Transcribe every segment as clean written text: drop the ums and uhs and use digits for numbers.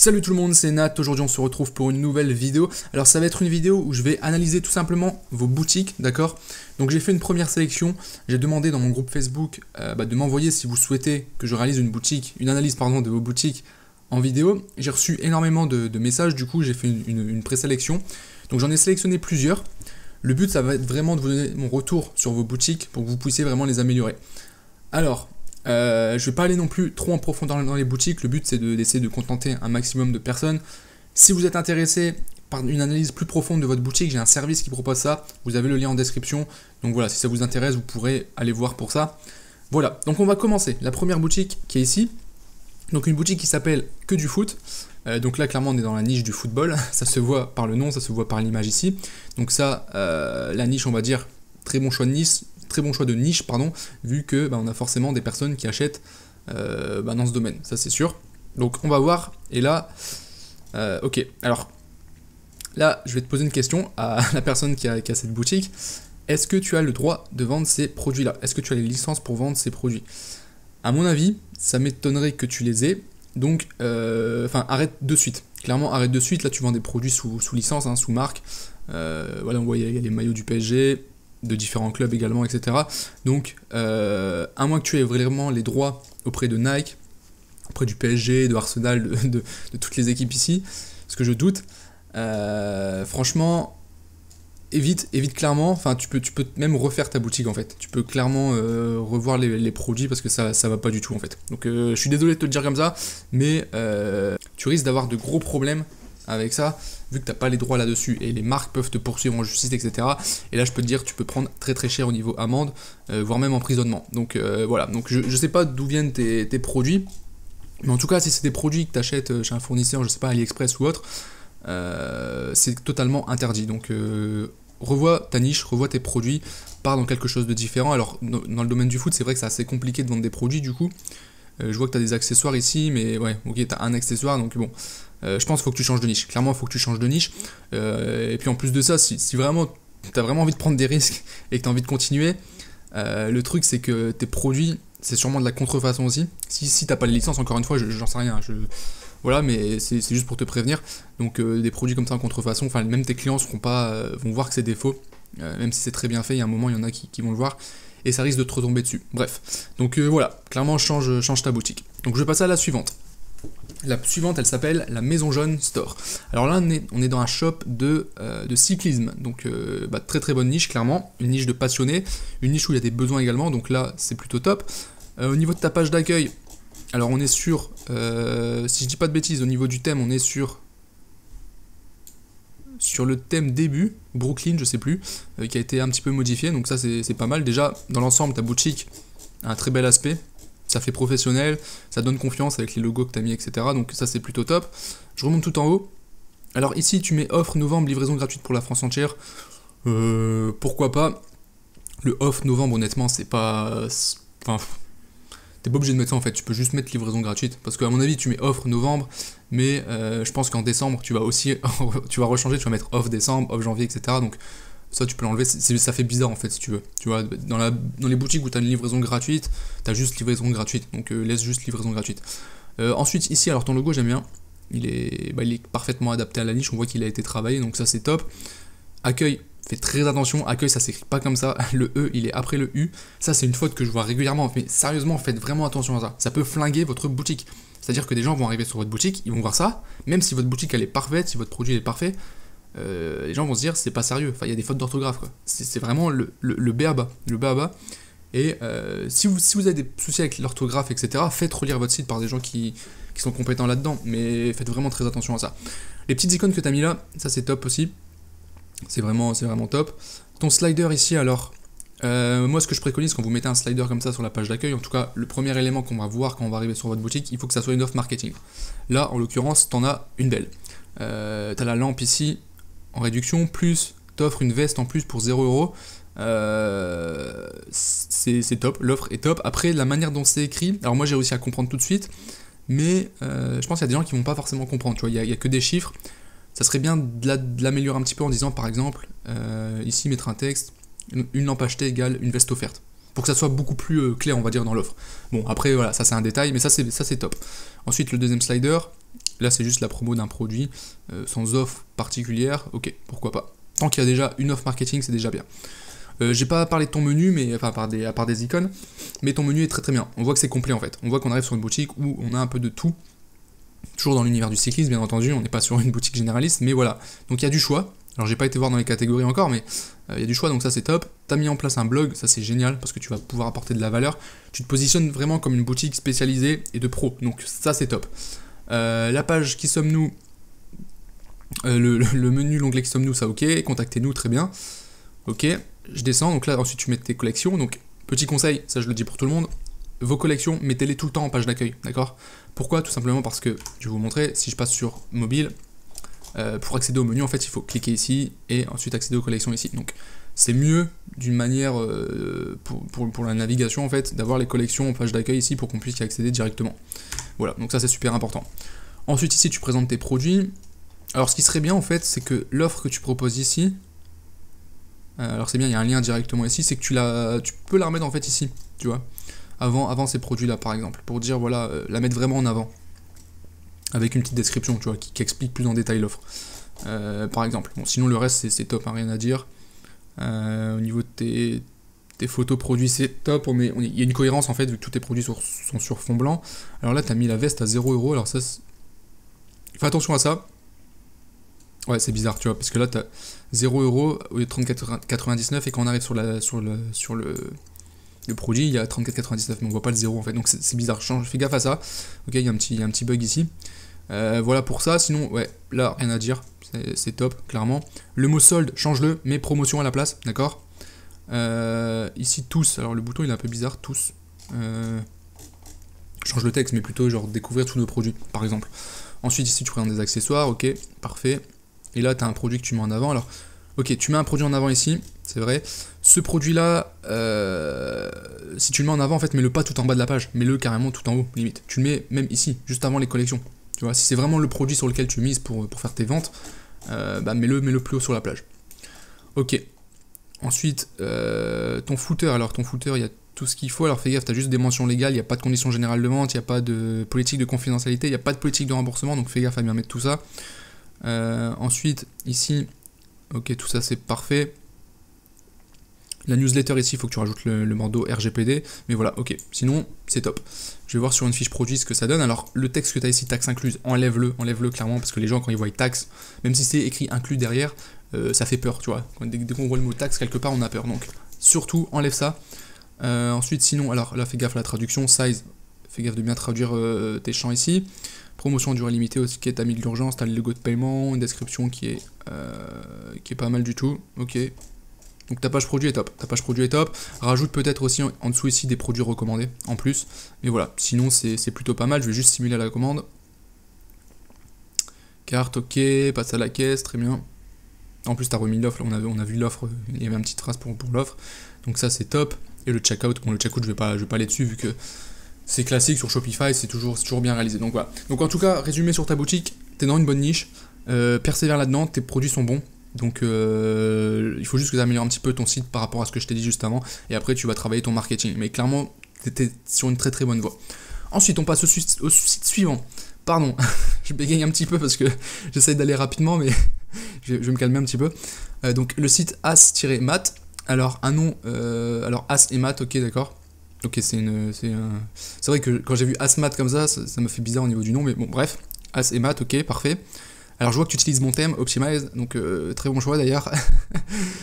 Salut tout le monde, c'est Nat. Aujourd'hui on se retrouve pour une nouvelle vidéo. Alors ça va être une vidéo où je vais analyser tout simplement vos boutiques, d'accord? Donc j'ai fait une première sélection, j'ai demandé dans mon groupe Facebook de m'envoyer si vous souhaitez que je réalise une analyse de vos boutiques en vidéo. J'ai reçu énormément de messages, du coup j'ai fait une présélection. Donc j'en ai sélectionné plusieurs. Le but ça va être vraiment de vous donner mon retour sur vos boutiques pour que vous puissiez vraiment les améliorer. Alors, je ne vais pas aller non plus trop en profondeur dans les boutiques, le but c'est d'essayer de contenter un maximum de personnes. Si vous êtes intéressé par une analyse plus profonde de votre boutique, j'ai un service qui propose ça, vous avez le lien en description. Donc voilà, si ça vous intéresse, vous pourrez aller voir pour ça. Voilà, donc on va commencer. La première boutique qui est ici, donc une boutique qui s'appelle Que du foot. Donc là clairement on est dans la niche du football, ça se voit par le nom, ça se voit par l'image ici. Donc ça, la niche on va dire, très bon choix de niche, vu que on a forcément des personnes qui achètent dans ce domaine, ça c'est sûr. Donc on va voir, et là, ok, alors là je vais te poser une question à la personne qui a cette boutique. Est-ce que tu as le droit de vendre ces produits-là? Est-ce que tu as les licences pour vendre ces produits? À mon avis, ça m'étonnerait que tu les aies, donc arrête de suite. Clairement, arrête de suite. Là, tu vends des produits sous licence, sous marque. Voilà, on voit, il y a les maillots du PSG, de différents clubs également, etc. Donc, à moins que tu aies vraiment les droits auprès de Nike, auprès du PSG, de Arsenal, de toutes les équipes ici, ce que je doute, franchement, évite clairement. Enfin, tu peux même refaire ta boutique en fait. Tu peux clairement revoir les produits parce que ça va pas du tout en fait. Donc, je suis désolé de te le dire comme ça, mais tu risques d'avoir de gros problèmes avec ça, vu que tu n'as pas les droits là-dessus, et les marques peuvent te poursuivre en justice, etc. Et là, je peux te dire, tu peux prendre très très cher au niveau amende, voire même emprisonnement. Donc voilà, donc je sais pas d'où viennent tes produits, mais en tout cas, si c'est des produits que tu achètes chez un fournisseur, je sais pas, AliExpress ou autre, c'est totalement interdit. Donc revois ta niche, revois tes produits, pars dans quelque chose de différent. Alors, dans le domaine du foot, c'est vrai que c'est assez compliqué de vendre des produits, du coup. Je vois que tu as des accessoires ici, mais ouais, ok, tu as un accessoire, donc bon. Je pense qu'il faut que tu changes de niche. Clairement, il faut que tu changes de niche. Et puis en plus de ça, si vraiment tu as vraiment envie de prendre des risques et que tu as envie de continuer, le truc c'est que tes produits, c'est sûrement de la contrefaçon aussi. Si tu n'as pas les licences, encore une fois, j'en sais rien. Voilà, mais c'est juste pour te prévenir. Donc des produits comme ça en contrefaçon, même tes clients vont voir que c'est des faux. Même si c'est très bien fait, il y a un moment, il y en a qui vont le voir. Et ça risque de te retomber dessus. Bref. Donc voilà, clairement, change ta boutique. Donc je vais passer à la suivante. La suivante, elle s'appelle la Maison Jaune Store. Alors là, on est dans un shop de cyclisme, donc très très bonne niche, clairement, une niche de passionnés, une niche où il y a des besoins également, donc là, c'est plutôt top. Au niveau de ta page d'accueil, alors on est sur, si je dis pas de bêtises, au niveau du thème, on est sur le thème début, Brooklyn, je sais plus, qui a été un petit peu modifié, donc ça c'est pas mal. Déjà, dans l'ensemble, ta boutique a un très bel aspect. Ça fait professionnel, ça donne confiance avec les logos que tu as mis, etc. Donc ça c'est plutôt top. Je remonte tout en haut. Alors ici tu mets offre novembre, livraison gratuite pour la France entière. Pourquoi pas. Le off novembre honnêtement c'est pas... t'es pas obligé de mettre ça en fait, tu peux juste mettre livraison gratuite. Parce qu'à mon avis tu mets offre novembre, mais je pense qu'en décembre tu vas aussi... tu vas rechanger, tu vas mettre off décembre, off janvier, etc. Donc ça tu peux l'enlever, ça fait bizarre en fait si tu veux. Tu vois, dans les boutiques où tu as une livraison gratuite, tu as juste livraison gratuite, donc laisse juste livraison gratuite. Ensuite ici, alors ton logo j'aime bien, il est parfaitement adapté à la niche, on voit qu'il a été travaillé, donc ça c'est top. Accueil, fais très attention, accueil ça s'écrit pas comme ça, le E il est après le U, ça c'est une faute que je vois régulièrement, mais sérieusement faites vraiment attention à ça, ça peut flinguer votre boutique. C'est-à-dire que des gens vont arriver sur votre boutique, ils vont voir ça, même si votre boutique elle est parfaite, si votre produit est parfait, les gens vont se dire c'est pas sérieux, il y a des fautes d'orthographe quoi. C'est vraiment le B à bas, et si vous avez des soucis avec l'orthographe, etc., faites relire votre site par des gens qui sont compétents là-dedans, mais faites vraiment très attention à ça. Les petites icônes que tu as mis là, ça c'est top aussi, c'est vraiment top. Ton slider ici, alors moi ce que je préconise quand vous mettez un slider comme ça sur la page d'accueil, en tout cas le premier élément qu'on va voir quand on va arriver sur votre boutique, il faut que ça soit une offre marketing. Là en l'occurrence t'en as une belle, t'as la lampe ici en réduction, plus t'offres une veste en plus pour 0€. C'est top, l'offre est top. Après, la manière dont c'est écrit, alors moi j'ai réussi à comprendre tout de suite, mais je pense qu'il y a des gens qui vont pas forcément comprendre, tu vois, il y a que des chiffres. Ça serait bien de l'améliorer un petit peu en disant par exemple, ici mettre un texte, une lampe achetée égale une veste offerte, pour que ça soit beaucoup plus clair on va dire dans l'offre. Bon après voilà, ça c'est un détail, mais ça c'est top. Ensuite le deuxième slider, Là, c'est juste la promo d'un produit, sans offre particulière, ok, pourquoi pas. Tant qu'il y a déjà une offre marketing, c'est déjà bien. J'ai pas parlé de ton menu, mais enfin à part des icônes, mais ton menu est très très bien. On voit que c'est complet en fait. On voit qu'on arrive sur une boutique où on a un peu de tout. Toujours dans l'univers du cyclisme, bien entendu, on n'est pas sur une boutique généraliste, mais voilà. Donc il y a du choix. Alors j'ai pas été voir dans les catégories encore, mais il y a du choix, donc ça c'est top. T'as mis en place un blog, ça c'est génial, parce que tu vas pouvoir apporter de la valeur. Tu te positionnes vraiment comme une boutique spécialisée et de pro, donc ça c'est top. La page qui sommes-nous, le menu, l'onglet qui sommes-nous, ça ok. Contactez-nous, très bien. Ok, je descends, donc là ensuite tu mets tes collections. Donc petit conseil, ça je le dis pour tout le monde, vos collections, mettez-les tout le temps en page d'accueil, d'accord? Pourquoi? Tout simplement parce que, je vais vous montrer, si je passe sur mobile, pour accéder au menu, en fait, il faut cliquer ici et ensuite accéder aux collections ici. Donc, c'est mieux d'une manière pour la navigation, en fait, d'avoir les collections en page d'accueil ici pour qu'on puisse y accéder directement. Voilà, donc ça, c'est super important. Ensuite, ici, tu présentes tes produits. Alors, ce qui serait bien, en fait, c'est que l'offre que tu proposes ici, alors c'est bien, il y a un lien directement ici, c'est que tu peux la remettre, en fait, ici, tu vois, avant ces produits-là, par exemple, pour dire, voilà, la mettre vraiment en avant. Avec une petite description, tu vois, qui explique plus en détail l'offre. Par exemple. Bon, sinon, le reste, c'est top, hein, rien à dire. Au niveau de tes photos produits, c'est top. Il y a une cohérence, en fait, vu que tous tes produits sont sur fond blanc. Alors là, tu as mis la veste à 0€. Alors ça, fais attention à ça. Ouais, c'est bizarre, tu vois, parce que là, tu as 0€ au lieu de 34,99, et quand on arrive sur le produit, il y a 34,99, mais on voit pas le 0 en fait, donc c'est bizarre. Fais gaffe à ça. Ok, il y a un petit bug ici. Voilà pour ça. Sinon, ouais, là, rien à dire. C'est top, clairement. Le mot solde, change-le, mets promotion à la place, d'accord. Ici, tous. Alors, le bouton, il est un peu bizarre, tous. Change le texte, mais plutôt genre découvrir tous nos produits, par exemple. Ensuite, ici, tu présentes des accessoires, ok, parfait. Et là, tu as un produit que tu mets en avant. Alors, ok, tu mets un produit en avant ici, c'est vrai. Ce produit-là, si tu le mets en avant, en fait, mets-le pas tout en bas de la page, mets-le carrément tout en haut, limite. Tu le mets même ici, juste avant les collections. Tu vois, si c'est vraiment le produit sur lequel tu mises pour faire tes ventes, mets-le plus haut sur la plage. Ok. Ensuite, ton footer. Alors, ton footer, il y a tout ce qu'il faut. Alors, fais gaffe, tu as juste des mentions légales, il n'y a pas de conditions générales de vente, il n'y a pas de politique de confidentialité, il n'y a pas de politique de remboursement, donc fais gaffe à bien mettre tout ça. Ensuite, ici, ok, tout ça c'est parfait. La newsletter ici, il faut que tu rajoutes le bandeau RGPD, mais voilà, ok, sinon c'est top. Je vais voir sur une fiche produit ce que ça donne. Alors, le texte que tu as ici, taxe incluse, enlève-le clairement, parce que les gens, quand ils voient taxe, même si c'est écrit inclus derrière, ça fait peur, tu vois. Dès qu'on voit le mot taxe quelque part, on a peur, donc surtout enlève ça. Ensuite, sinon, alors là, fais gaffe à la traduction, size, fais gaffe de bien traduire tes champs ici. Promotion durée limitée, ok, t'as mis de l'urgence, t'as le logo de paiement, une description qui est pas mal du tout, ok. Donc ta page produit est top, rajoute peut-être aussi en dessous ici des produits recommandés en plus, mais voilà, sinon c'est plutôt pas mal. Je vais juste simuler la commande. Carte, ok, passe à la caisse, très bien. En plus t'as remis l'offre, on a vu l'offre, il y avait un petit trace pour l'offre, donc ça c'est top. Et le checkout, bon le checkout je vais pas aller dessus vu que c'est classique sur Shopify, c'est toujours bien réalisé. Donc voilà. Donc en tout cas, résumé sur ta boutique, t'es dans une bonne niche, persévère là-dedans, tes produits sont bons. Donc il faut juste que tu améliores un petit peu ton site par rapport à ce que je t'ai dit juste avant. Et après tu vas travailler ton marketing. Mais clairement, t'es sur une très très bonne voie. Ensuite, on passe au site suivant. Pardon, je bégaye un petit peu parce que j'essaye d'aller rapidement, mais je vais me calmer un petit peu. Donc le site as-mat. Alors un nom, alors as et mat, ok d'accord. Ok, c'est vrai que quand j'ai vu Asmat comme ça me fait bizarre au niveau du nom, mais bon, bref. As et Mat, ok, parfait. Alors, je vois que tu utilises mon thème, Optimize, donc très bon choix d'ailleurs.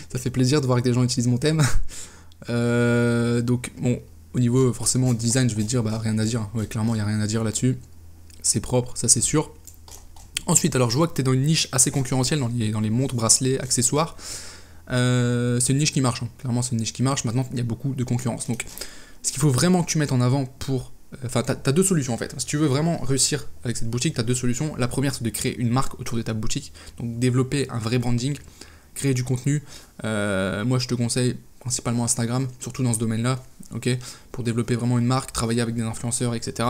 Ça fait plaisir de voir que des gens utilisent mon thème. Donc, bon, au niveau, forcément, design, je vais te dire, bah, rien à dire. Ouais, clairement, il n'y a rien à dire là-dessus. C'est propre, ça c'est sûr. Ensuite, alors, je vois que tu es dans une niche assez concurrentielle, dans les montres, bracelets, accessoires. C'est une niche qui marche, hein. Clairement, c'est une niche qui marche. Maintenant, il y a beaucoup de concurrence. Donc, ce qu'il faut vraiment que tu mettes en avant pour... Enfin, t'as deux solutions en fait. Si tu veux vraiment réussir avec cette boutique, t'as deux solutions. La première, c'est de créer une marque autour de ta boutique. Donc, développer un vrai branding, créer du contenu. Moi, je te conseille principalement Instagram, surtout dans ce domaine-là, ok, pour développer vraiment une marque, travailler avec des influenceurs, etc.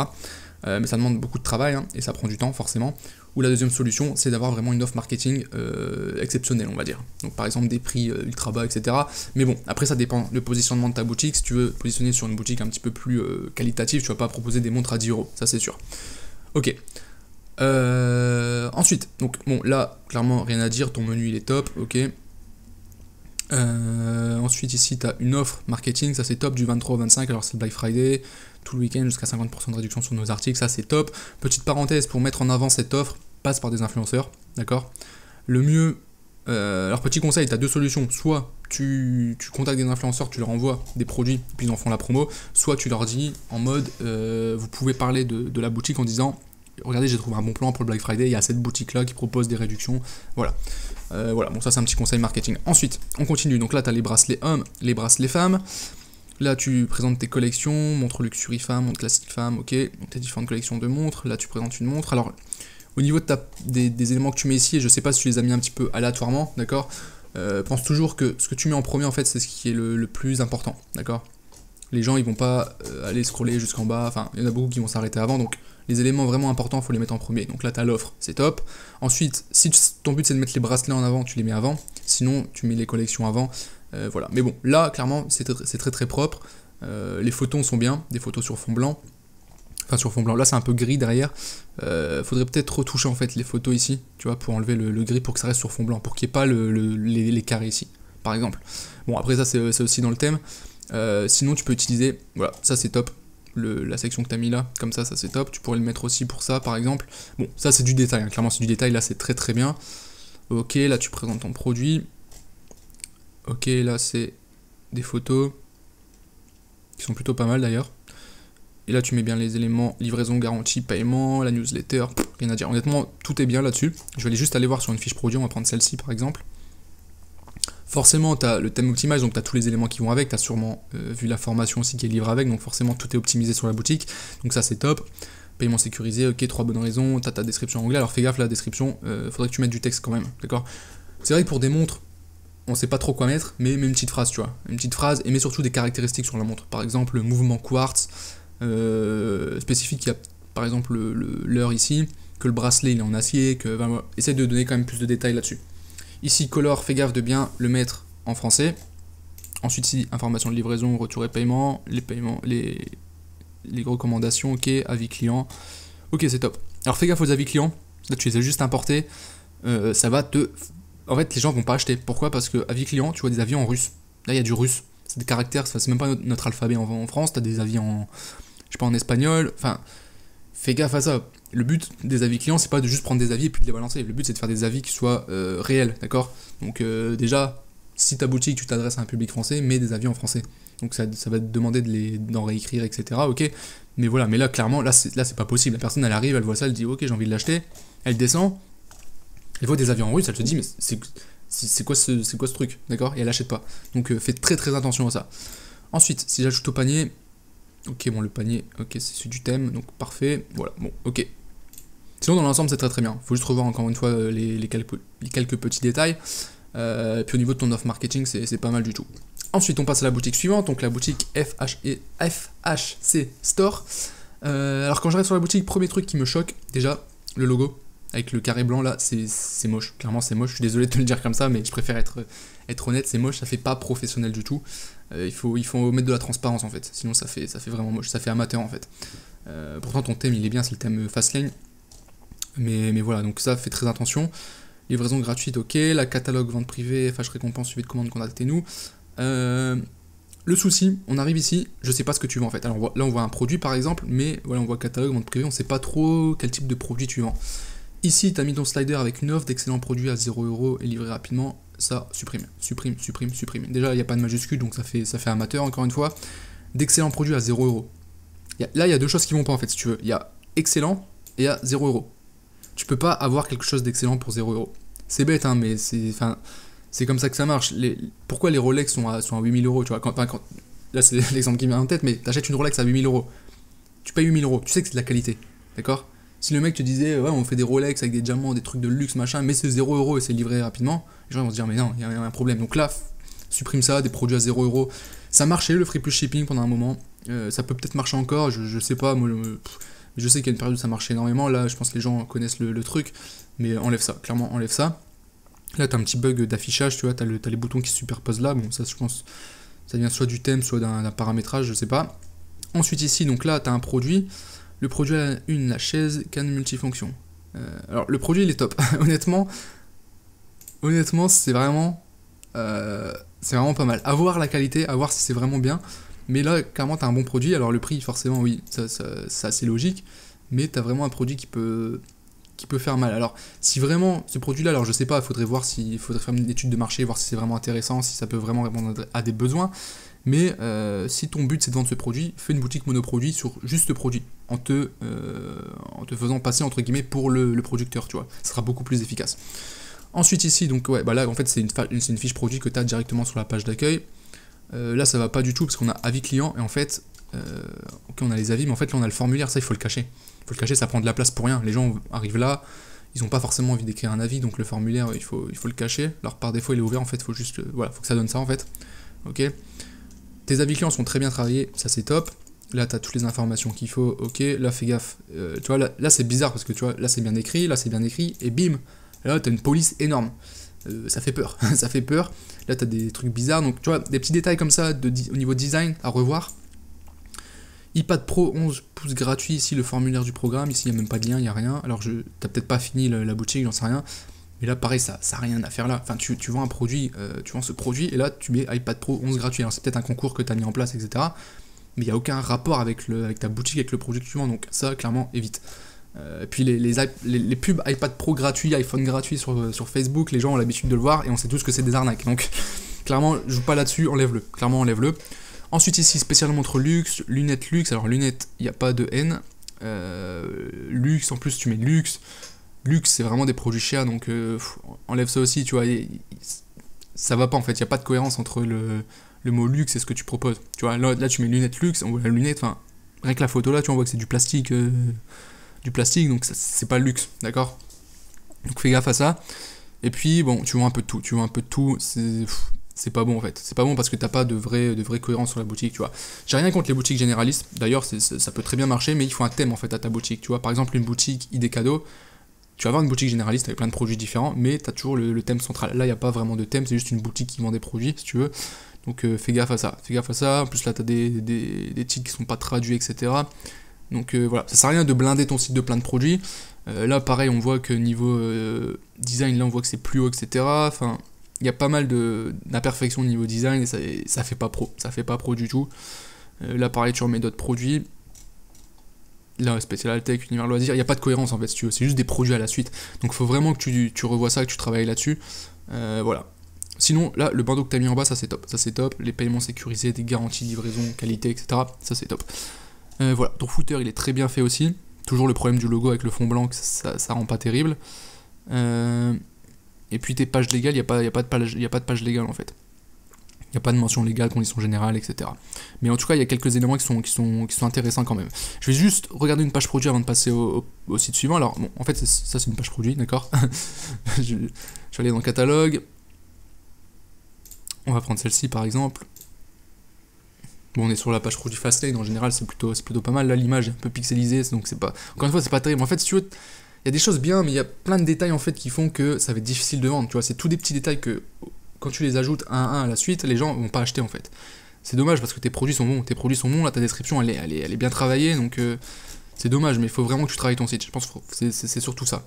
Mais ça demande beaucoup de travail, hein, et ça prend du temps, forcément. Ou la deuxième solution, c'est d'avoir vraiment une offre marketing exceptionnelle, on va dire. Donc par exemple des prix ultra bas, etc. Mais bon, après ça dépend le positionnement de ta boutique. Si tu veux positionner sur une boutique un petit peu plus qualitative, tu vas pas proposer des montres à 10 €, ça c'est sûr. Ok. Ensuite, donc bon, là, clairement, rien à dire, ton menu il est top, ok. Ensuite, ici, tu as une offre marketing, ça c'est top, du 23 au 25, alors c'est le Black Friday, tout le week-end jusqu'à 50% de réduction sur nos articles, ça c'est top. Petite parenthèse, pour mettre en avant cette offre, passe par des influenceurs, d'accord. Le mieux, alors petit conseil, tu as deux solutions, soit tu contactes des influenceurs, tu leur envoies des produits, puis ils en font la promo, soit tu leur dis en mode, vous pouvez parler de la boutique en disant, regardez, j'ai trouvé un bon plan pour le Black Friday, il y a cette boutique-là qui propose des réductions, voilà. Voilà, bon ça c'est un petit conseil marketing. Ensuite, on continue, donc là tu as les bracelets hommes, les bracelets femmes, là tu présentes tes collections, montre luxury femme, montre classique femme, ok, donc tes différentes collections de montres, là tu présentes une montre, alors au niveau de des éléments que tu mets ici, je sais pas si tu les as mis un petit peu aléatoirement, d'accord, pense toujours que ce que tu mets en premier en fait c'est ce qui est le plus important, d'accord. Les gens ils vont pas aller scroller jusqu'en bas, enfin il y en a beaucoup qui vont s'arrêter avant, donc les éléments vraiment importants, il faut les mettre en premier. Donc là, tu as l'offre, c'est top. Ensuite, si ton but c'est de mettre les bracelets en avant, tu les mets avant. Sinon, tu mets les collections avant. Voilà. Mais bon, là, clairement, c'est très très propre. Les photos sont bien, des photos sur fond blanc. Enfin, sur fond blanc. Là, c'est un peu gris derrière. Faudrait peut-être retoucher en fait les photos ici, tu vois, pour enlever le gris pour que ça reste sur fond blanc, pour qu'il n'y ait pas les carrés ici, par exemple. Bon, après, ça, c'est aussi dans le thème. Sinon, tu peux utiliser. Voilà, ça c'est top. La section que tu as mis là, comme ça c'est top, tu pourrais le mettre aussi pour ça par exemple. Bon, ça c'est du détail, hein. Clairement c'est du détail, là c'est très très bien. Ok, là tu présentes ton produit. Ok, là c'est des photos qui sont plutôt pas mal d'ailleurs. Et là tu mets bien les éléments, livraison, garantie, paiement, la newsletter, rien à dire. Honnêtement, tout est bien là-dessus. Je vais aller juste aller voir sur une fiche produit, on va prendre celle-ci par exemple. Forcément, tu as le thème Optimize, donc tu as tous les éléments qui vont avec, tu as sûrement vu la formation aussi qui est livrée avec, donc forcément tout est optimisé sur la boutique, donc ça c'est top. Paiement sécurisé, ok, 3 bonnes raisons, tu as ta description en anglais, alors fais gaffe, la description, faudrait que tu mettes du texte quand même, d'accord. C'est vrai que pour des montres, on sait pas trop quoi mettre, mais mets une petite phrase, tu vois, une petite phrase, et mets surtout des caractéristiques sur la montre, par exemple le mouvement quartz, spécifique, il y a par exemple l'heure ici, que le bracelet il est en acier, que ben, essaye de donner quand même plus de détails là-dessus. Ici, color, fais gaffe de bien le mettre en français. Ensuite, ici, information de livraison, retour et paiement, les paiements, les recommandations, ok, avis client. Ok, c'est top. Alors fais gaffe aux avis clients. Là, tu les as juste importés. Ça va te. En fait, les gens vont pas acheter. Pourquoi? Parce que avis client, tu vois des avis en russe. Là, il y a du russe. C'est des caractères, c'est même pas notre alphabet en France. Tu as des avis en. Je sais pas, en espagnol. Enfin, fais gaffe à ça. Le but des avis clients, c'est pas de juste prendre des avis et puis de les balancer. Le but, c'est de faire des avis qui soient réels, d'accord. Donc, déjà, si ta boutique, tu t'adresses à un public français, mets des avis en français. Donc, ça va te demander d'en réécrire, etc. Ok. Mais voilà, mais là, clairement, là, c'est pas possible. La personne, elle arrive, elle voit ça, elle dit, ok, j'ai envie de l'acheter. Elle descend, elle voit des avis en russe, elle se dit, mais c'est quoi ce truc, d'accord. Et elle achète pas. Donc, fais très très attention à ça. Ensuite, si j'ajoute au panier. Ok, bon, le panier, ok, c'est celui du thème, donc parfait. Voilà, bon, ok. Sinon, dans l'ensemble, c'est très très bien. Faut juste revoir encore une fois les quelques petits détails. Puis au niveau de ton offre marketing, c'est pas mal du tout. Ensuite, on passe à la boutique suivante, donc la boutique FHC Store. Alors, quand j'arrive sur la boutique, premier truc qui me choque, déjà, le logo. Avec le carré blanc là, c'est moche. Clairement, c'est moche. Je suis désolé de te le dire comme ça, mais je préfère être honnête, c'est moche. Ça fait pas professionnel du tout. Il faut mettre de la transparence en fait. Sinon, ça fait vraiment moche. Ça fait amateur en fait. Pourtant, ton thème il est bien, c'est le thème Fastlane. Mais voilà, donc ça, fait très attention. Livraison gratuite, ok. La catalogue, vente privée, FH récompense, suivi de commande, contactez-nous. Le souci, on arrive ici, je sais pas ce que tu vends en fait. Alors là, on voit un produit par exemple, mais voilà, on voit catalogue, vente privée, on sait pas trop quel type de produit tu vends. Ici, tu as mis ton slider avec une offre d'excellents produits à 0€ et livré rapidement. Ça, supprime. Déjà, il n'y a pas de majuscule, donc ça fait amateur, encore une fois. D'excellents produits à 0€. Là, il y a deux choses qui vont pas, en fait, si tu veux. Il y a excellent et à 0€. Tu peux pas avoir quelque chose d'excellent pour 0€. C'est bête, hein, mais c'est comme ça que ça marche. Pourquoi les Rolex sont à 8000€, tu vois, là, c'est l'exemple qui me vient en tête, mais tu achètes une Rolex à 8000€. Tu payes 8000€, tu sais que c'est de la qualité, d'accord? Si le mec te disait, ouais, on fait des Rolex avec des diamants, des trucs de luxe, machin, mais c'est 0€ et c'est livré rapidement, les gens vont se dire, mais non, il y a un problème. Donc là, supprime ça, des produits à 0€. Ça marchait, le free plus shipping pendant un moment. Ça peut peut-être marcher encore, je sais pas, moi, je sais qu'il y a une période où ça marchait énormément. Là, je pense que les gens connaissent le truc, mais enlève ça, clairement, enlève ça. Là, t'as un petit bug d'affichage, tu vois, t'as les boutons qui se superposent là. Bon, ça, je pense, ça vient soit du thème, soit d'un paramétrage, je sais pas. Ensuite, ici, donc là, t'as un produit. Le produit a la chaise canne multifonction. Alors le produit il est top. Honnêtement c'est vraiment pas mal. À voir la qualité, à voir si c'est vraiment bien. Mais là, clairement, t'as un bon produit. Alors le prix, forcément, oui, ça c'est logique. Mais t'as vraiment un produit qui peut faire mal. Alors, si vraiment ce produit-là, alors je sais pas, il faudrait faire une étude de marché, voir si c'est vraiment intéressant, si ça peut vraiment répondre à des besoins. Mais si ton but c'est de vendre ce produit, fais une boutique monoproduit sur juste ce produit, en te faisant passer entre guillemets pour le producteur, tu vois. Ce sera beaucoup plus efficace. Ensuite ici, donc ouais, bah là en fait c'est une fiche produit que tu as directement sur la page d'accueil. Là ça va pas du tout parce qu'on a avis client et en fait, ok on a les avis, mais en fait là on a le formulaire, ça il faut le cacher. Il faut le cacher, ça prend de la place pour rien. Les gens arrivent là, ils n'ont pas forcément envie d'écrire un avis, donc le formulaire il faut le cacher. Alors par défaut il est ouvert, en fait il faut juste, voilà, faut que ça donne ça en fait. Ok. Tes avis clients sont très bien travaillés, ça c'est top. Là, tu as toutes les informations qu'il faut, ok. Là, fais gaffe. Tu vois, là c'est bizarre parce que tu vois, là c'est bien écrit, et bim, là tu as une police énorme. Ça fait peur, ça fait peur. Là, tu as des trucs bizarres, donc tu vois, des petits détails comme ça au niveau design à revoir. iPad Pro 11 pouces gratuit, ici le formulaire du programme, ici il n'y a même pas de lien, il n'y a rien. Alors, t'as peut-être pas fini la boutique, j'en sais rien. Mais là, pareil, ça n'a rien à faire là. Enfin, tu vends un produit, tu vends ce produit, et là, tu mets iPad Pro 11 gratuit. Alors, c'est peut-être un concours que tu as mis en place, etc. Mais il n'y a aucun rapport avec ta boutique, avec le produit que tu vends. Donc, ça, clairement, évite. Puis, les pubs iPad Pro gratuit, iPhone gratuit sur Facebook, les gens ont l'habitude de le voir, et on sait tous que c'est des arnaques. Donc, clairement, joue pas là-dessus, enlève-le. Clairement, enlève-le. Ensuite, ici, spécialement entre luxe, lunettes luxe. Alors, lunettes, il n'y a pas de N. Luxe, en plus, tu mets luxe. Luxe, c'est vraiment des produits chers, donc enlève ça aussi, tu vois. Ça va pas en fait, il n'y a pas de cohérence entre le mot luxe et ce que tu proposes. Tu vois, là tu mets lunettes luxe, on voit la lunette, enfin, rien que la photo là, tu vois, on voit que c'est du plastique, donc c'est pas luxe, d'accord. Donc fais gaffe à ça. Et puis, bon, tu vois un peu de tout, c'est pas bon en fait. C'est pas bon parce que t'as pas de vraie cohérence sur la boutique, tu vois. J'ai rien contre les boutiques généralistes, d'ailleurs, ça peut très bien marcher, mais il faut un thème en fait à ta boutique, tu vois. Par exemple, une boutique idée cadeau. Tu vas avoir une boutique généraliste avec plein de produits différents, mais tu as toujours le thème central. Là, il n'y a pas vraiment de thème, c'est juste une boutique qui vend des produits, si tu veux. Donc fais gaffe à ça. En plus, là, tu as des titres qui sont pas traduits, etc. Donc voilà, ça sert à rien de blinder ton site de plein de produits. Là, pareil, on voit que niveau design, là, on voit que c'est plus haut, etc. Enfin, il y a pas mal d'imperfections au niveau design et ça fait pas pro. Ça fait pas pro du tout. Là, pareil, tu remets d'autres produits. Là, spécial tech, univers loisirs, il n'y a pas de cohérence en fait, si tu veux, c'est juste des produits à la suite. Donc il faut vraiment que tu revois ça, que tu travailles là-dessus. Voilà. Sinon, là, le bandeau que tu as mis en bas, ça c'est top. Ça c'est top. Les paiements sécurisés, des garanties, livraison, qualité, etc. Ça c'est top. Voilà. Ton footer, il est très bien fait aussi. Toujours le problème du logo avec le fond blanc, ça rend pas terrible. Et puis tes pages légales, il n'y a pas de page légale en fait. Il n'y a pas de mention légale, conditions générales, etc. Mais en tout cas, il y a quelques éléments qui sont intéressants quand même. Je vais juste regarder une page produit avant de passer au site suivant. Alors, bon, en fait, ça c'est une page produit, d'accord. Je vais aller dans le catalogue. On va prendre celle-ci par exemple. Bon, on est sur la page produit Fastlane, en général, c'est plutôt pas mal. Là, l'image est un peu pixelisée, donc c'est pas. Encore une fois, c'est pas terrible. En fait, si tu veux, il y a des choses bien, mais il y a plein de détails en fait qui font que ça va être difficile de vendre. Tu vois, c'est tous des petits détails que. Quand tu les ajoutes un à un à la suite, les gens vont pas acheter en fait. C'est dommage parce que tes produits sont bons, là ta description elle est bien travaillée, donc c'est dommage, mais il faut vraiment que tu travailles ton site. Je pense que c'est surtout ça.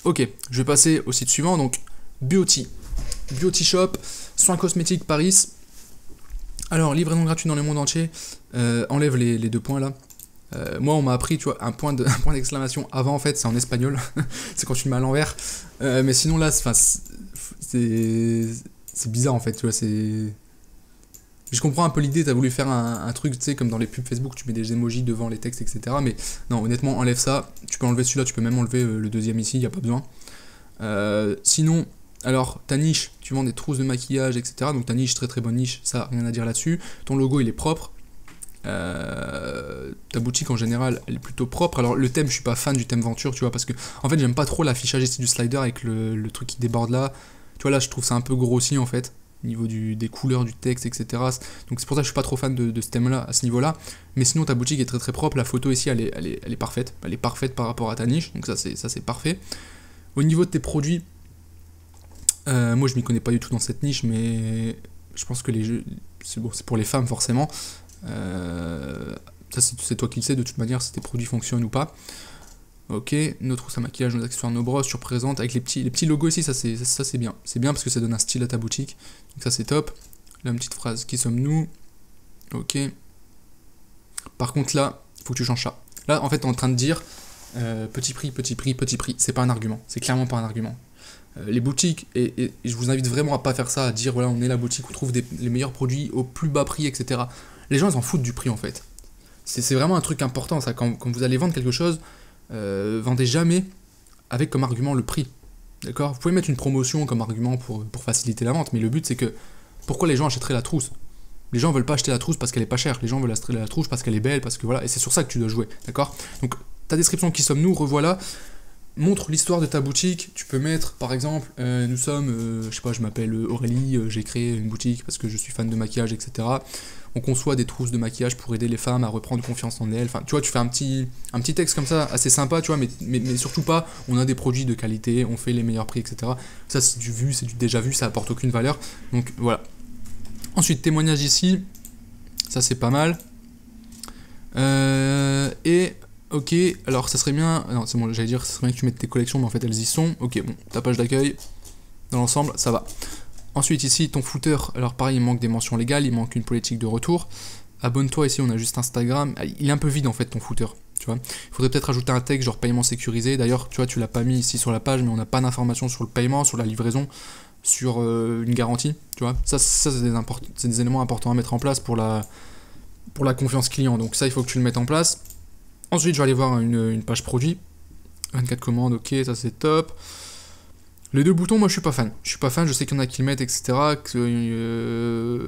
Ok, je vais passer au site suivant, donc Beauty Shop, soins cosmétiques Paris. Alors, livraison gratuite dans le monde entier, enlève les deux points là. Moi on m'a appris, tu vois, un point d'exclamation avant en fait, c'est en espagnol, c'est quand tu le mets à l'envers. Mais sinon là, c'est bizarre en fait, tu vois, je comprends un peu l'idée, t'as voulu faire un truc, tu sais, comme dans les pubs Facebook, tu mets des emojis devant les textes, etc. Mais non, honnêtement, enlève ça. Tu peux enlever celui-là, tu peux même enlever le deuxième ici, y a pas besoin. Sinon, alors, ta niche, tu vends des trousses de maquillage, etc. Donc ta niche, très très bonne niche, ça, rien à dire là-dessus. Ton logo, il est propre. Ta boutique en général elle est plutôt propre. Alors le thème, je suis pas fan du thème Venture, tu vois, parce que en fait j'aime pas trop l'affichage ici du slider avec le truc qui déborde là. Tu vois, là je trouve ça un peu grossi en fait, au niveau des couleurs du texte, etc. Donc c'est pour ça que je suis pas trop fan de ce thème là, à ce niveau là. Mais sinon ta boutique est très très propre, la photo ici elle est parfaite. Elle est parfaite par rapport à ta niche, donc ça c'est parfait. Au niveau de tes produits, moi je m'y connais pas du tout dans cette niche, mais je pense que les jeux, c'est pour les femmes forcément. Ça c'est toi qui le sais de toute manière si tes produits fonctionnent ou pas. Ok, nos trousses à maquillage, nos accessoires, nos brosses, tu représentes avec les petits logos ici, ça c'est bien. C'est bien parce que ça donne un style à ta boutique. Donc ça c'est top. Là, une petite phrase, qui sommes-nous? Ok. Par contre là, il faut que tu changes ça. Là, en fait, t'es en train de dire petit prix, petit prix, petit prix. C'est pas un argument, c'est clairement pas un argument. Les boutiques, et je vous invite vraiment à pas faire ça, à dire voilà, on est la boutique où on trouve les meilleurs produits au plus bas prix, etc. Les gens, ils s'en foutent du prix en fait. C'est vraiment un truc important, ça. Quand vous allez vendre quelque chose, vendez jamais avec comme argument le prix. D'accord? Vous pouvez mettre une promotion comme argument pour faciliter la vente, mais le but c'est que pourquoi les gens achèteraient la trousse? Les gens veulent pas acheter la trousse parce qu'elle est pas chère, les gens veulent acheter la trousse parce qu'elle est belle, parce que voilà, et c'est sur ça que tu dois jouer, d'accord? Donc ta description qui sommes-nous, revoilà, montre l'histoire de ta boutique, tu peux mettre par exemple, nous sommes, je sais pas, je m'appelle Aurélie, j'ai créé une boutique parce que je suis fan de maquillage, etc. On conçoit des trousses de maquillage pour aider les femmes à reprendre confiance en elles. Enfin, tu vois, tu fais un petit texte comme ça, assez sympa, tu vois, mais surtout pas, on a des produits de qualité, on fait les meilleurs prix, etc. Ça, c'est du vu, c'est du déjà vu, ça apporte aucune valeur. Donc, voilà. Ensuite, témoignage ici, ça c'est pas mal. Et, ok, alors ça serait bien, non, c'est bon, j'allais dire, ça serait bien que tu mettes tes collections, mais en fait, elles y sont. Ok, bon, ta page d'accueil, dans l'ensemble, ça va. Ensuite ici ton footer, alors pareil il manque des mentions légales, il manque une politique de retour. Abonne-toi, ici on a juste Instagram, il est un peu vide en fait ton footer, tu vois. Il faudrait peut-être ajouter un texte genre paiement sécurisé, d'ailleurs tu vois tu l'as pas mis ici sur la page mais on n'a pas d'informations sur le paiement, sur la livraison, sur une garantie, tu vois. Ça c'est des éléments importants à mettre en place pour la confiance client, donc ça il faut que tu le mettes en place. Ensuite je vais aller voir une page produit, 24 commandes, ok ça c'est top. Les deux boutons, moi je suis pas fan. Je suis pas fan, je sais qu'il y en a qui le mettent, etc.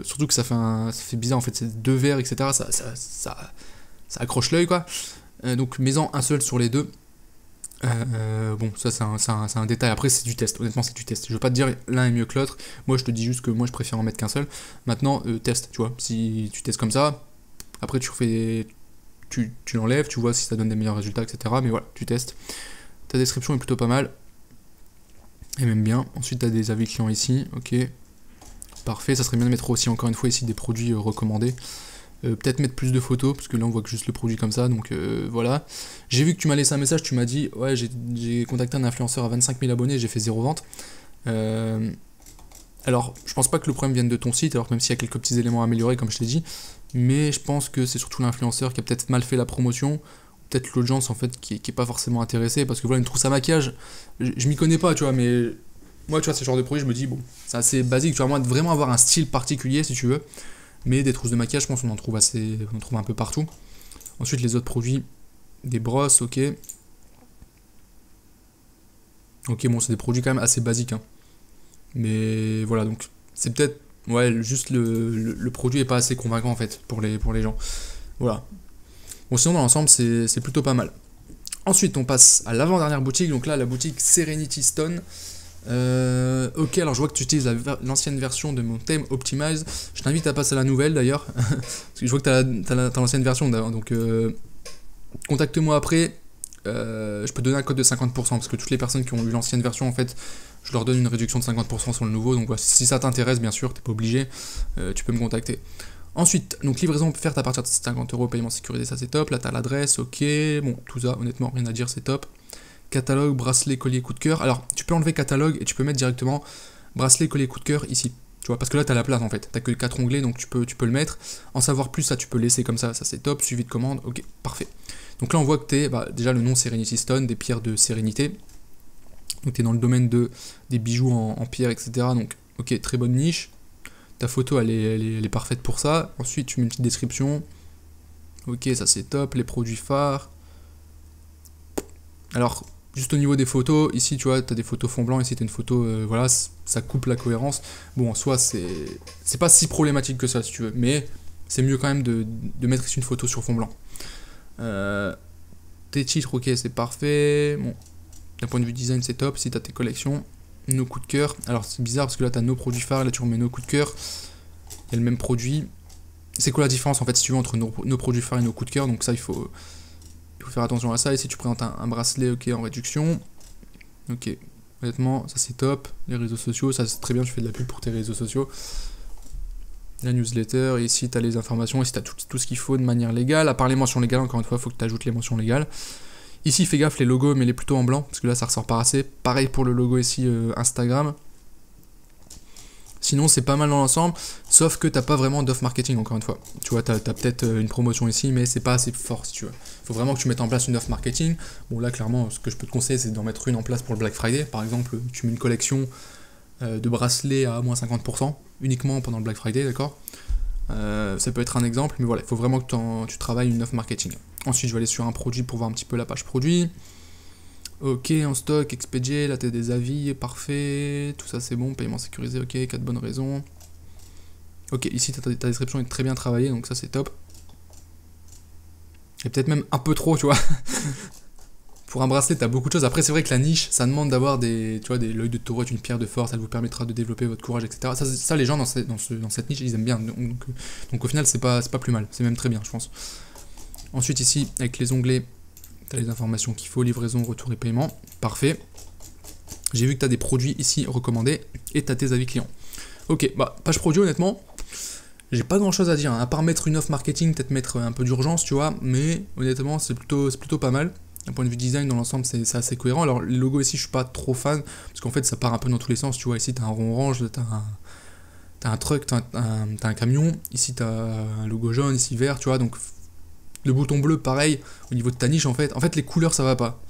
Surtout que ça fait bizarre en fait, c'est deux verres, etc. Ça accroche l'œil quoi. Donc mets-en un seul sur les deux. Bon, ça c'est un détail. Après c'est du test, honnêtement c'est du test. Je veux pas te dire l'un est mieux que l'autre. Moi je te dis juste que moi je préfère en mettre qu'un seul. Maintenant, teste, tu vois. Si tu testes comme ça, après tu l'enlèves, tu vois si ça donne des meilleurs résultats, etc. Mais voilà, tu testes. Ta description est plutôt pas mal. Et même bien. Ensuite, tu as des avis clients ici. Ok. Parfait. Ça serait bien de mettre aussi, encore une fois, ici des produits recommandés. Peut-être mettre plus de photos, parce que là, on voit que juste le produit comme ça. Donc voilà. J'ai vu que tu m'as laissé un message. Tu m'as dit, ouais, j'ai contacté un influenceur à 25 000 abonnés. J'ai fait 0 vente. Alors, je pense pas que le problème vienne de ton site, alors même s'il y a quelques petits éléments à améliorer, comme je t'ai dit. Mais je pense que c'est surtout l'influenceur qui a peut-être mal fait la promotion. Peut-être l'audience en fait qui est pas forcément intéressée, parce que voilà, une trousse à maquillage, je m'y connais pas, tu vois, mais moi tu vois ce genre de produit, je me dis bon, c'est assez basique, tu vois, moi vraiment avoir un style particulier si tu veux, mais des trousses de maquillage, je pense qu'on en trouve un peu partout. Ensuite les autres produits, des brosses, ok, bon c'est des produits quand même assez basiques, hein. Mais voilà, donc c'est peut-être, ouais, juste le produit est pas assez convaincant en fait pour les gens, voilà. Bon, sinon dans l'ensemble c'est plutôt pas mal. Ensuite on passe à l'avant-dernière boutique, donc là la boutique Serenity Stone. Ok, alors je vois que tu utilises l'ancienne version de mon thème Optimize. Je t'invite à passer à la nouvelle d'ailleurs, parce que je vois que t'as l'ancienne version, donc contacte-moi après. Je peux donner un code de 50%, parce que toutes les personnes qui ont eu l'ancienne version, en fait, je leur donne une réduction de 50% sur le nouveau, donc voilà, si ça t'intéresse, bien sûr, t'es pas obligé, tu peux me contacter. Ensuite, donc livraison offerte à partir de 50€, paiement sécurisé, ça c'est top. Là t'as l'adresse, ok, bon, tout ça, honnêtement, rien à dire, c'est top. Catalogue, bracelet, collier, coup de cœur. Alors, tu peux enlever catalogue et tu peux mettre directement bracelet, collier, coup de cœur ici. Tu vois, parce que là t'as la place en fait, t'as que 4 onglets, donc tu peux le mettre. En savoir plus, ça tu peux laisser comme ça c'est top. Suivi de commande, ok, parfait. Donc là on voit que t'es, déjà le nom Serenity Stone, des pierres de sérénité. Donc t'es dans le domaine des bijoux en pierre, etc. Donc, ok, très bonne niche. Ta photo, elle est parfaite pour ça. Ensuite, tu mets une petite description. Ok, ça c'est top. Les produits phares. Alors, juste au niveau des photos, ici, tu vois, tu as des photos fond blanc. Ici, tu as une photo, voilà, ça coupe la cohérence. Bon, en soi, c'est pas si problématique que ça, si tu veux. Mais c'est mieux quand même de mettre ici une photo sur fond blanc. Tes titres, ok, c'est parfait. Bon, d'un point de vue design, c'est top. Si tu as tes collections. Nos coups de cœur. Alors c'est bizarre parce que là tu as nos produits phares, là tu remets nos coups de cœur. Il y a le même produit. C'est quoi la différence en fait si tu veux entre nos produits phares et nos coups de cœur? Donc ça il faut faire attention à ça. Et si tu présentes un bracelet, ok, en réduction. Ok, honnêtement ça c'est top. Les réseaux sociaux, ça c'est très bien, tu fais de la pub pour tes réseaux sociaux. La newsletter, et ici tu as les informations, ici tu as tout ce qu'il faut de manière légale. À part les mentions légales, encore une fois, il faut que tu ajoutes les mentions légales. Ici, fais gaffe, les logos, mais les plutôt en blanc, parce que là, ça ressort pas assez. Pareil pour le logo ici, Instagram. Sinon, c'est pas mal dans l'ensemble, sauf que t'as pas vraiment d'off marketing, encore une fois. Tu vois, t'as peut-être une promotion ici, mais c'est pas assez fort, si tu veux. Faut vraiment que tu mettes en place une off marketing. Bon, là, clairement, ce que je peux te conseiller, c'est d'en mettre une en place pour le Black Friday. Par exemple, tu mets une collection de bracelets à moins 50%, uniquement pendant le Black Friday, d'accord. Ça peut être un exemple, mais voilà, il faut vraiment que tu travailles une offre marketing. Ensuite, je vais aller sur un produit pour voir un petit peu la page produit. Ok, en stock, expédié, là t'as des avis, parfait, tout ça c'est bon, paiement sécurisé, ok, 4 bonnes raisons. Ok, ici ta description est très bien travaillée, donc ça c'est top. Et peut-être même un peu trop, tu vois. Pour un bracelet, t'as beaucoup de choses. Après, c'est vrai que la niche, ça demande d'avoir des, tu vois, l'œil de taureau, une pierre de force, ça vous permettra de développer votre courage, etc. Ça les gens dans cette niche, ils aiment bien. Donc au final, c'est pas plus mal, c'est même très bien, je pense. Ensuite, ici, avec les onglets, tu as les informations qu'il faut, livraison, retour et paiement. Parfait. J'ai vu que tu as des produits ici recommandés et tu as tes avis clients. Ok, bah, page produit, honnêtement, j'ai pas grand chose à dire, hein, à part mettre une offre marketing, peut-être mettre un peu d'urgence, tu vois, mais honnêtement, c'est plutôt pas mal. D'un point de vue design, dans l'ensemble, c'est assez cohérent. Alors, les logos ici, je suis pas trop fan, parce qu'en fait, ça part un peu dans tous les sens, tu vois. Ici, tu as un rond orange, tu as un truck, tu as un camion. Ici, tu as un logo jaune, ici vert, tu vois, donc le bouton bleu, pareil, au niveau de ta niche, en fait les couleurs, ça va pas.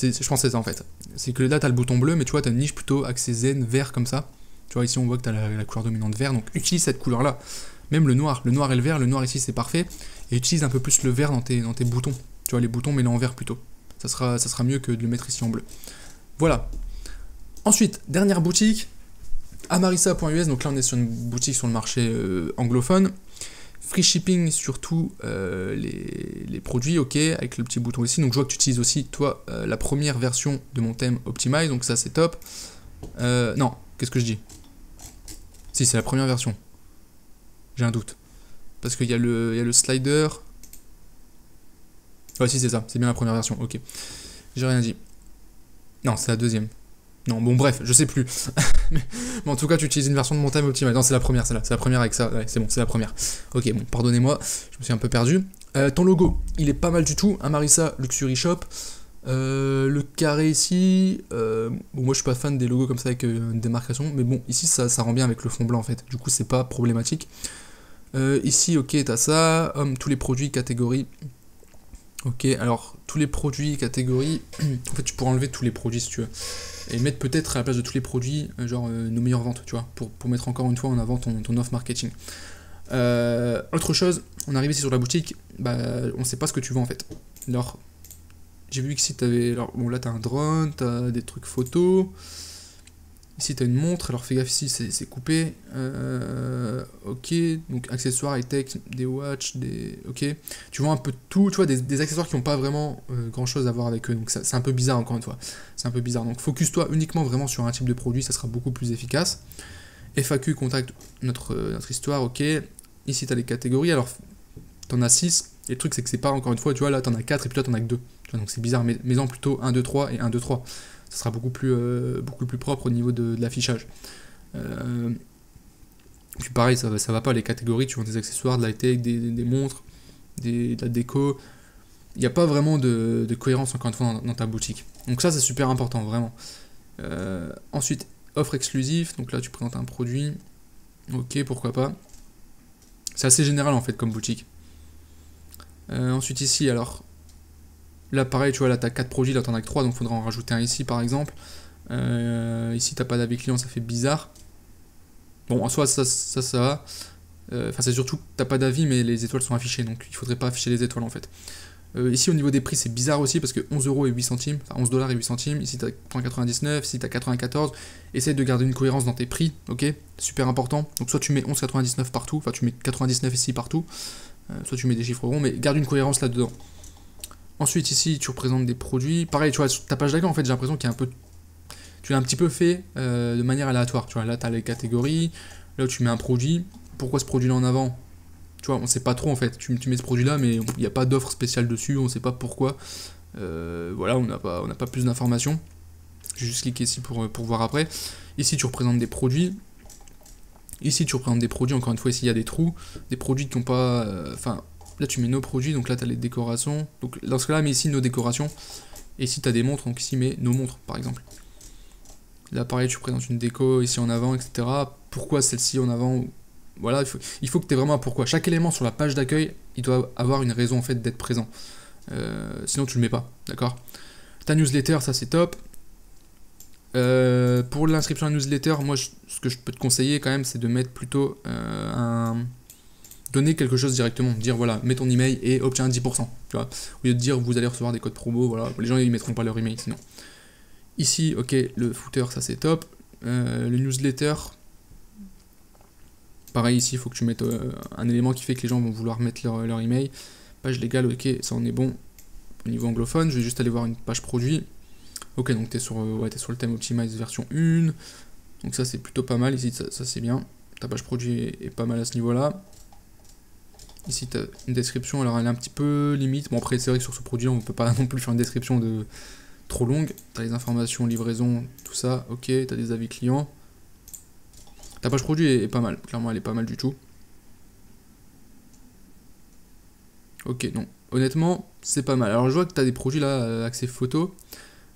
Je pense que c'est ça, en fait. C'est que là, t'as le bouton bleu, mais tu vois, t'as une niche plutôt axée zen, vert, comme ça. Tu vois, ici, on voit que t'as la couleur dominante vert, donc utilise cette couleur-là. Même le noir et le vert, le noir ici, c'est parfait. Et utilise un peu plus le vert dans tes boutons. Tu vois, les boutons, mets-les en vert plutôt. Ça sera mieux que de le mettre ici en bleu. Voilà. Ensuite, dernière boutique, amarissa.us, donc là, on est sur une boutique sur le marché anglophone. Free shipping sur tous les produits, ok, avec le petit bouton ici. Donc je vois que tu utilises aussi, toi, la première version de mon thème Optimize, donc ça c'est top. Non, qu'est-ce que je dis? Si, c'est la première version. J'ai un doute. Parce qu'il y a le slider. Ouais, si, c'est ça, c'est bien la première version, ok. J'ai rien dit. Non, c'est la deuxième. Non, bon, bref, je sais plus. Mais en tout cas, tu utilises une version de mon thème Optimize. Non, c'est la première, celle-là. C'est la première avec ça. Ouais, c'est bon, c'est la première. Ok, bon, pardonnez-moi, je me suis un peu perdu. Ton logo, il est pas mal du tout. Amarissa Luxury Shop. Le carré ici. Bon, moi, je suis pas fan des logos comme ça avec une démarcation. Mais bon, ici, ça rend bien avec le fond blanc, en fait. Du coup, c'est pas problématique. Ici, ok, t'as ça. Tous les produits, catégories. Ok, alors, tous les produits, catégories. En fait, tu pourras enlever tous les produits si tu veux. Et mettre peut-être à la place de tous les produits, genre nos meilleures ventes, tu vois, pour mettre encore une fois en avant ton offre marketing. Autre chose, on arrive ici sur la boutique, bah, on sait pas ce que tu vends en fait. Alors, j'ai vu que si t'avais, alors bon là t'as un drone, t'as des trucs photos, ici t'as une montre, alors fais gaffe ici c'est coupé, ok, donc accessoires, high-tech, des watches, ok, tu vois un peu de tout, tu vois, des accessoires qui n'ont pas vraiment grand chose à voir avec eux, donc c'est un peu bizarre encore une fois, c'est un peu bizarre, donc focus-toi uniquement vraiment sur un type de produit, ça sera beaucoup plus efficace. FAQ, contacte notre histoire, ok, ici t'as les catégories, alors t'en as 6, et le truc c'est que c'est pas encore une fois, tu vois, là t'en as 4 et puis là t'en as que 2, donc c'est bizarre, mais en plutôt 1, 2, 3 et 1, 2, 3. Ça sera beaucoup plus propre au niveau de l'affichage. Puis pareil, ça va pas, les catégories, tu vois des accessoires, de la tech, des montres, de la déco. Il n'y a pas vraiment de cohérence encore une fois dans ta boutique. Donc ça c'est super important, vraiment. Ensuite, offre exclusive, donc là tu présentes un produit. Ok, pourquoi pas. C'est assez général en fait comme boutique. Ensuite ici, alors... Là pareil, tu vois, là t'as 4 produits, là t'en as que 3, donc faudra en rajouter un ici par exemple. Ici t'as pas d'avis client, ça fait bizarre. Bon, en soi ça va. Enfin c'est surtout que t'as pas d'avis mais les étoiles sont affichées, donc il faudrait pas afficher les étoiles en fait. Ici au niveau des prix c'est bizarre aussi parce que 11€ et 8 centimes, enfin 11 $ et 8 centimes, ici t'as 3,99, ici t'as 94. Essaye de garder une cohérence dans tes prix, ok, super important. Donc soit tu mets 11,99 partout, enfin tu mets 99 ici partout, soit tu mets des chiffres ronds, mais garde une cohérence là-dedans. Ensuite ici tu représentes des produits, pareil tu vois sur ta page d'accueil en fait j'ai l'impression qu'il y a un peu, tu l'as un petit peu fait de manière aléatoire, tu vois là tu as les catégories, là tu mets un produit, pourquoi ce produit là en avant, tu vois on sait pas trop en fait, tu mets ce produit là mais il n'y a pas d'offre spéciale dessus, on sait pas pourquoi, voilà on n'a pas plus d'informations, j'ai juste cliqué ici pour voir après. Ici tu représentes des produits, ici tu représentes des produits, encore une fois ici il y a des trous, des produits qui n'ont pas, enfin là tu mets nos produits, donc là tu as les décorations. Donc dans ce cas-là, mets ici nos décorations. Et ici tu as des montres, donc ici mets nos montres par exemple. Là pareil, tu présentes une déco ici en avant, etc. Pourquoi celle-ci en avant? Voilà, il faut que tu aies vraiment un pourquoi. Chaque élément sur la page d'accueil, il doit avoir une raison en fait d'être présent. Sinon tu le mets pas, d'accord? Ta newsletter, ça c'est top. Pour l'inscription à newsletter, moi ce que je peux te conseiller quand même, c'est de mettre plutôt donner quelque chose directement, dire voilà, mets ton email et obtiens 10%, tu vois, au lieu de dire vous allez recevoir des codes promo, voilà, les gens ils mettront pas leur email sinon. Ici, ok, le footer, ça c'est top. Le newsletter, pareil ici, il faut que tu mettes un élément qui fait que les gens vont vouloir mettre leur email. Page légale, ok, ça on est bon. Au niveau anglophone, je vais juste aller voir une page produit. Ok, donc t'es sur le thème Optimize version 1. Donc ça c'est plutôt pas mal, ici ça c'est bien. Ta page produit est pas mal à ce niveau-là. Ici tu as une description, alors elle est un petit peu limite. Bon après c'est vrai que sur ce produit on ne peut pas non plus faire une description trop longue. Tu as les informations, livraison, tout ça, ok, tu as des avis clients. Ta page produit est pas mal, clairement elle est pas mal du tout. Ok, non, honnêtement c'est pas mal. Alors je vois que tu as des produits là, accès photo.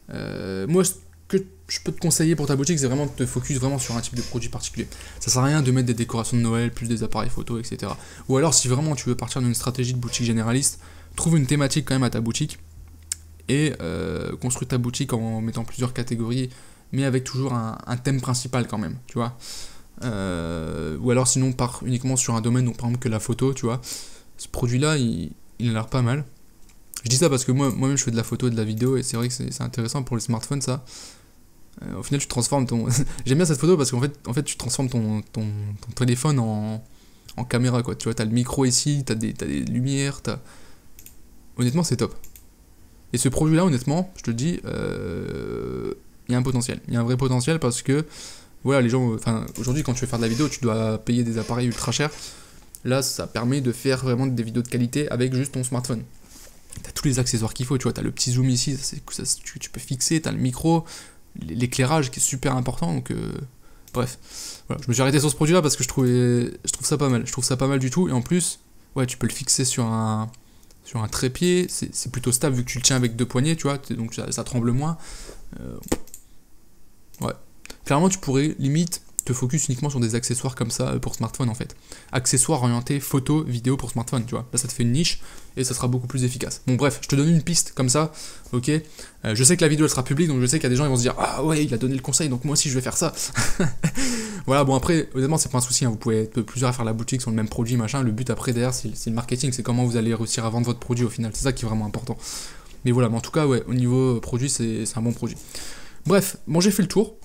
Moi ce que je peux te conseiller pour ta boutique, c'est vraiment de te focus vraiment sur un type de produit particulier. Ça sert à rien de mettre des décorations de Noël, plus des appareils photo, etc. Ou alors si vraiment tu veux partir d'une stratégie de boutique généraliste, trouve une thématique quand même à ta boutique et construis ta boutique en mettant plusieurs catégories, mais avec toujours un thème principal quand même, tu vois. Ou alors sinon pars uniquement sur un domaine, donc par exemple que la photo, tu vois. Ce produit-là, il a l'air pas mal. Je dis ça parce que moi-même je fais de la photo et de la vidéo et c'est vrai que c'est intéressant pour les smartphones ça. Au final tu transformes ton... J'aime bien cette photo parce qu'en fait tu transformes ton téléphone en caméra quoi. Tu vois, t'as le micro ici, t'as des lumières, honnêtement c'est top. Et ce produit là honnêtement, je te le dis, il y a un potentiel. Il y a un vrai potentiel parce que voilà les gens... Enfin aujourd'hui quand tu veux faire de la vidéo tu dois payer des appareils ultra chers. Là ça permet de faire vraiment des vidéos de qualité avec juste ton smartphone. T'as tous les accessoires qu'il faut, tu vois, t'as le petit zoom ici, tu peux fixer, t'as le micro, l'éclairage qui est super important, donc bref. Voilà, je me suis arrêté sur ce produit là parce que je trouve ça pas mal, je trouve ça pas mal du tout, et en plus, ouais, tu peux le fixer sur un trépied, c'est plutôt stable vu que tu le tiens avec 2 poignets, tu vois, donc ça tremble moins. Ouais, clairement tu pourrais limite te focus uniquement sur des accessoires comme ça pour smartphone en fait. Accessoires orientés photo, vidéo pour smartphone, tu vois. Là ça te fait une niche et ça sera beaucoup plus efficace. Bon bref, je te donne une piste comme ça, ok. Je sais que la vidéo elle sera publique, donc je sais qu'il y a des gens qui vont se dire ah ouais il a donné le conseil donc moi aussi je vais faire ça. Voilà, bon après honnêtement c'est pas un souci, hein. Vous pouvez être plusieurs à faire la boutique sur le même produit machin. Le but après derrière c'est le marketing, c'est comment vous allez réussir à vendre votre produit au final, c'est ça qui est vraiment important. Mais voilà, mais en tout cas ouais, au niveau produit c'est un bon produit. Bref, bon j'ai fait le tour.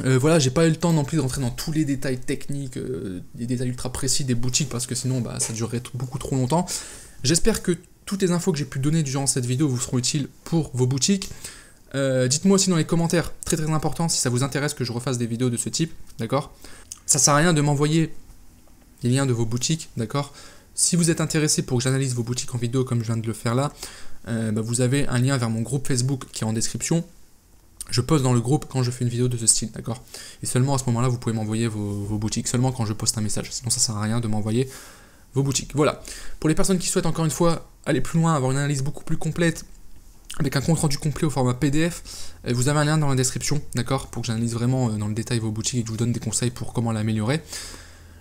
Voilà, j'ai pas eu le temps non plus de rentrer dans tous les détails techniques, des détails ultra précis des boutiques parce que sinon bah, ça durerait beaucoup trop longtemps. J'espère que toutes les infos que j'ai pu donner durant cette vidéo vous seront utiles pour vos boutiques. Dites-moi aussi dans les commentaires, très très important, si ça vous intéresse que je refasse des vidéos de ce type, d'accord? Ça sert à rien de m'envoyer les liens de vos boutiques, d'accord? Si vous êtes intéressé pour que j'analyse vos boutiques en vidéo comme je viens de le faire là, bah, vous avez un lien vers mon groupe Facebook qui est en description. Je poste dans le groupe quand je fais une vidéo de ce style, d'accord? Et seulement à ce moment-là, vous pouvez m'envoyer vos boutiques, seulement quand je poste un message. Sinon, ça sert à rien de m'envoyer vos boutiques. Voilà. Pour les personnes qui souhaitent encore une fois aller plus loin, avoir une analyse beaucoup plus complète, avec un compte rendu complet au format PDF, vous avez un lien dans la description, d'accord? Pour que j'analyse vraiment dans le détail vos boutiques et que je vous donne des conseils pour comment l'améliorer.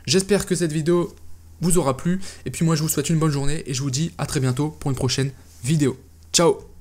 J'espère que cette vidéo vous aura plu. Et puis moi, je vous souhaite une bonne journée et je vous dis à très bientôt pour une prochaine vidéo. Ciao!